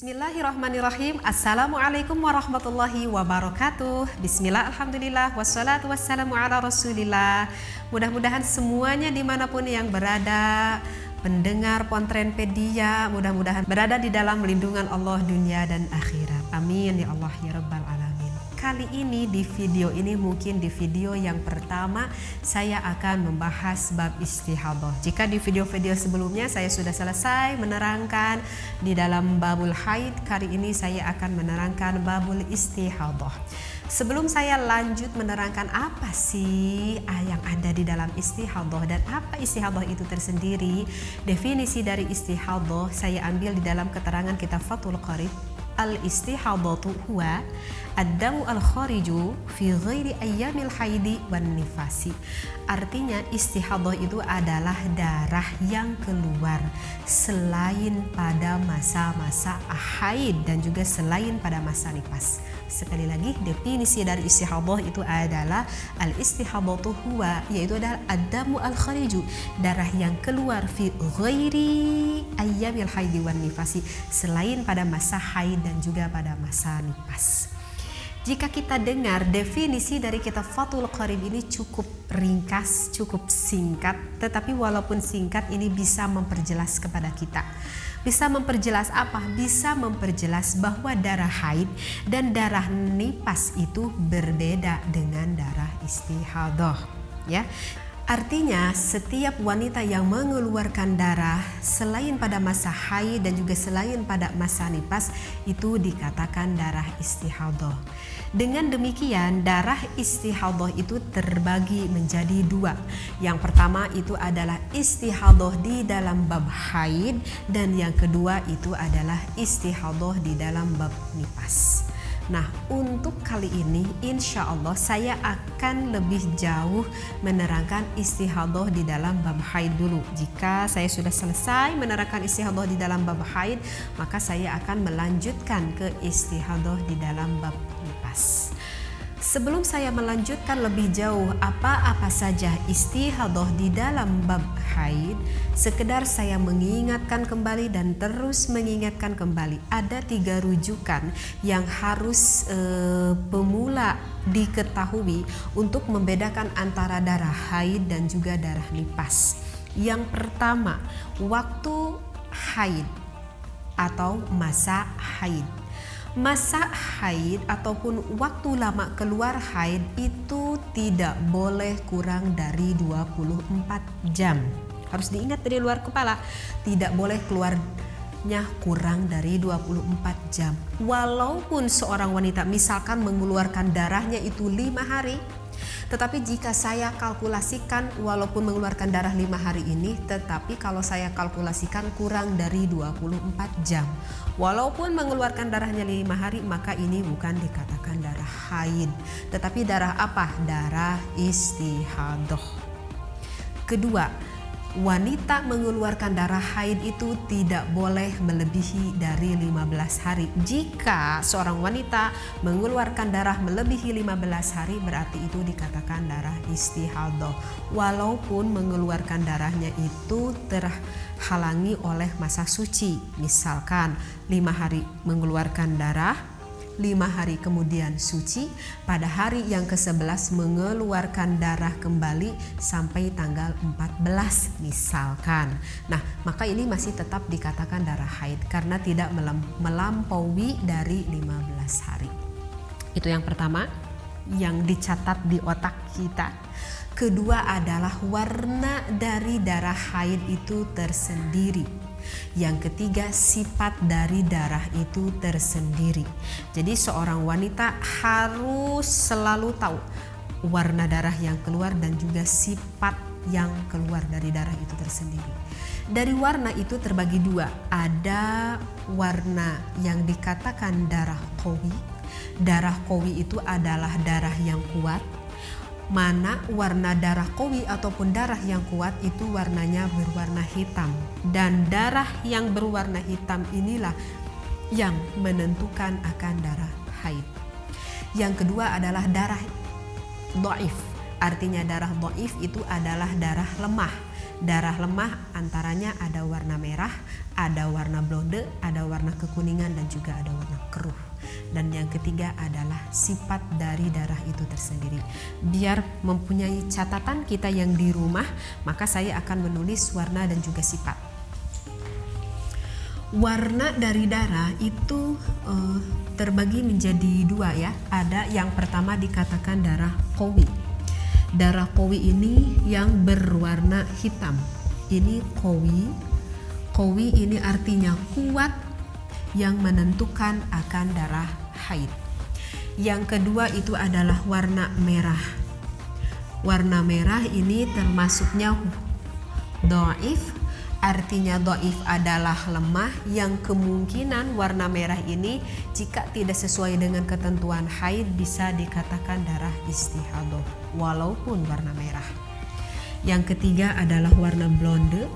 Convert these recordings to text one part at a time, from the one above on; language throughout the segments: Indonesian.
Bismillahirrahmanirrahim. Assalamualaikum warahmatullahi wabarakatuh. Bismillah, alhamdulillah, wassalatu wassalamu ala rasulillah. Mudah-mudahan semuanya dimanapun yang berada, pendengar Pontrenpedia, mudah-mudahan berada di dalam lindungan Allah dunia dan akhirat. Amin ya Allah ya Rabbal alamin. Kali ini di video ini, mungkin di video yang pertama, saya akan membahas bab istihadah. Jika di video-video sebelumnya saya sudah selesai menerangkan di dalam babul haid, kali ini saya akan menerangkan babul istihadah. Sebelum saya lanjut menerangkan apa sih yang ada di dalam istihadah dan apa istihadah itu tersendiri, definisi dari istihadah saya ambil di dalam keterangan kitab Fathul Qarib. Al-istihadatu huwa ad-damu al-khariju fi ghairi ayyamil haidi wan nifasi. Artinya istihadah itu adalah darah yang keluar selain pada masa-masa haid dan juga selain pada masa nifas. Sekali lagi, definisi dari istihadah itu adalah al-istihadatu huwa, yaitu adalah ad-damu al-khariju, darah yang keluar fi ghairi ayyamil haidi wan nifasi, selain pada masa haid dan juga pada masa nifas. Jika kita dengar definisi dari kitab Fathul Qarib ini cukup ringkas, cukup singkat, tetapi walaupun singkat ini bisa memperjelas kepada kita. Bisa memperjelas apa? Bisa memperjelas bahwa darah haid dan darah nifas itu berbeda dengan darah istihadah, ya. Artinya setiap wanita yang mengeluarkan darah selain pada masa haid dan juga selain pada masa nifas itu dikatakan darah istihadah. Dengan demikian, darah istihadah itu terbagi menjadi dua. Yang pertama itu adalah istihadah di dalam bab haid, dan yang kedua itu adalah istihadah di dalam bab nifas. Nah, untuk kali ini insya Allah saya akan lebih jauh menerangkan istihadah di dalam bab haid dulu. Jika saya sudah selesai menerangkan istihadah di dalam bab haid, maka saya akan melanjutkan ke istihadah di dalam bab nifas. Sebelum saya melanjutkan lebih jauh apa-apa saja istihadah di dalam bab haid, sekedar saya mengingatkan kembali dan terus mengingatkan kembali, ada 3 rujukan yang harus pemula diketahui untuk membedakan antara darah haid dan juga darah nifas. Yang pertama, waktu haid atau masa haid. Masa haid ataupun waktu lama keluar haid itu tidak boleh kurang dari 24 jam. Harus diingat dari luar kepala, tidak boleh keluarnya kurang dari 24 jam. Walaupun seorang wanita misalkan mengeluarkan darahnya itu 5 hari, tetapi jika saya kalkulasikan walaupun mengeluarkan darah 5 hari ini, tetapi kalau saya kalkulasikan kurang dari 24 jam. Walaupun mengeluarkan darahnya 5 hari, maka ini bukan dikatakan darah haid. Tetapi darah apa? Darah istihadah. Kedua, wanita mengeluarkan darah haid itu tidak boleh melebihi dari 15 hari. Jika seorang wanita mengeluarkan darah melebihi 15 hari, berarti itu dikatakan darah istihadah. Walaupun mengeluarkan darahnya itu terhalangi oleh masa suci. Misalkan 5 hari mengeluarkan darah, 5 hari kemudian suci, pada hari yang ke-11 mengeluarkan darah kembali sampai tanggal 14 misalkan. Nah, maka ini masih tetap dikatakan darah haid karena tidak melampaui dari 15 hari. Itu yang pertama yang dicatat di otak kita. Kedua adalah warna dari darah haid itu tersendiri. Yang ketiga, sifat dari darah itu tersendiri. Jadi seorang wanita harus selalu tahu warna darah yang keluar dan juga sifat yang keluar dari darah itu tersendiri. Dari warna itu terbagi dua. Ada warna yang dikatakan darah qawi. Darah qawi itu adalah darah yang kuat. Mana warna darah qawi ataupun darah yang kuat itu warnanya berwarna hitam, dan darah yang berwarna hitam inilah yang menentukan akan darah haid. Yang kedua adalah darah dhaif. Artinya darah dhaif itu adalah darah lemah. Darah lemah antaranya ada warna merah, ada warna blonde, ada warna kekuningan, dan juga ada warna keruh. Dan yang ketiga adalah sifat dari darah itu tersendiri. Biar mempunyai catatan kita yang di rumah, maka saya akan menulis warna dan juga sifat. Warna dari darah itu terbagi menjadi dua ya. Ada yang pertama dikatakan darah qawi. Darah qawi ini yang berwarna hitam. Ini qawi. Qawi ini artinya kuat, yang menentukan akan darah haid. Yang kedua itu adalah warna merah. Warna merah ini termasuknya dhaif. Artinya dhaif adalah lemah, yang kemungkinan warna merah ini jika tidak sesuai dengan ketentuan haid bisa dikatakan darah istihadah walaupun warna merah. Yang ketiga adalah warna blonde.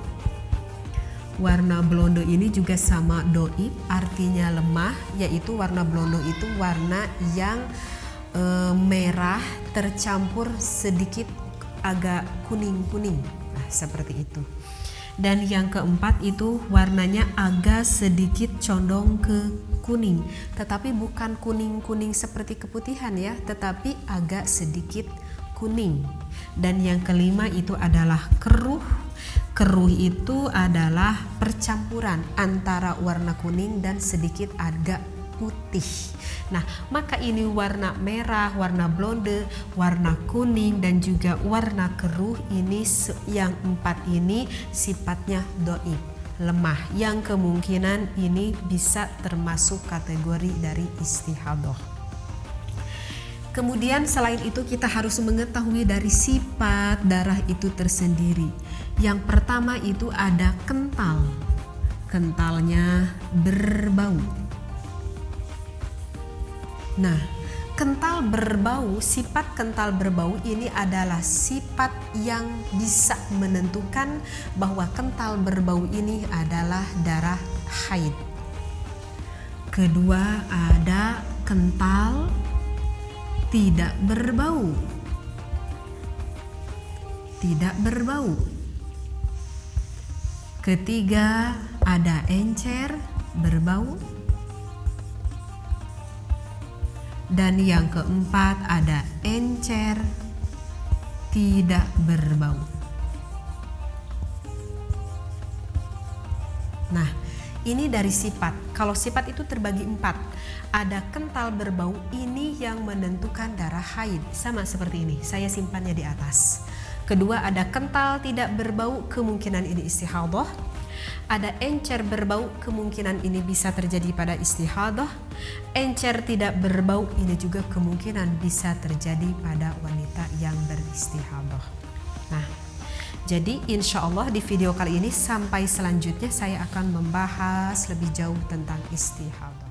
Warna blonde ini juga sama dhaif, artinya lemah, yaitu warna blonde itu warna yang merah tercampur sedikit agak kuning-kuning. Nah, seperti itu. Dan yang keempat itu warnanya agak sedikit condong ke kuning, tetapi bukan kuning-kuning seperti keputihan ya, tetapi agak sedikit kuning. Dan yang kelima itu adalah keruh. Keruh itu adalah percampuran antara warna kuning dan sedikit agak putih. Nah, maka ini warna merah, warna blonde, warna kuning, dan juga warna keruh ini yang empat ini sifatnya dhaif, lemah, yang kemungkinan ini bisa termasuk kategori dari istihadah. Kemudian selain itu kita harus mengetahui dari sifat darah itu tersendiri. Yang pertama itu ada kental. Kentalnya berbau. Nah, kental berbau, sifat kental berbau ini adalah sifat yang bisa menentukan bahwa kental berbau ini adalah darah haid. Kedua ada kental tidak berbau. Tidak berbau. Ketiga ada encer berbau. Dan yang keempat ada encer tidak berbau. Nah, ini dari sifat. Kalau sifat itu terbagi 4. Ada kental berbau, ini yang menentukan darah haid. Sama seperti ini, saya simpannya di atas. Kedua ada kental tidak berbau, kemungkinan ini istihadah. Ada encer berbau, kemungkinan ini bisa terjadi pada istihadah. Encer tidak berbau, ini juga kemungkinan bisa terjadi pada wanita yang beristihadah. Nah, jadi insya Allah di video kali ini sampai selanjutnya saya akan membahas lebih jauh tentang istihadah.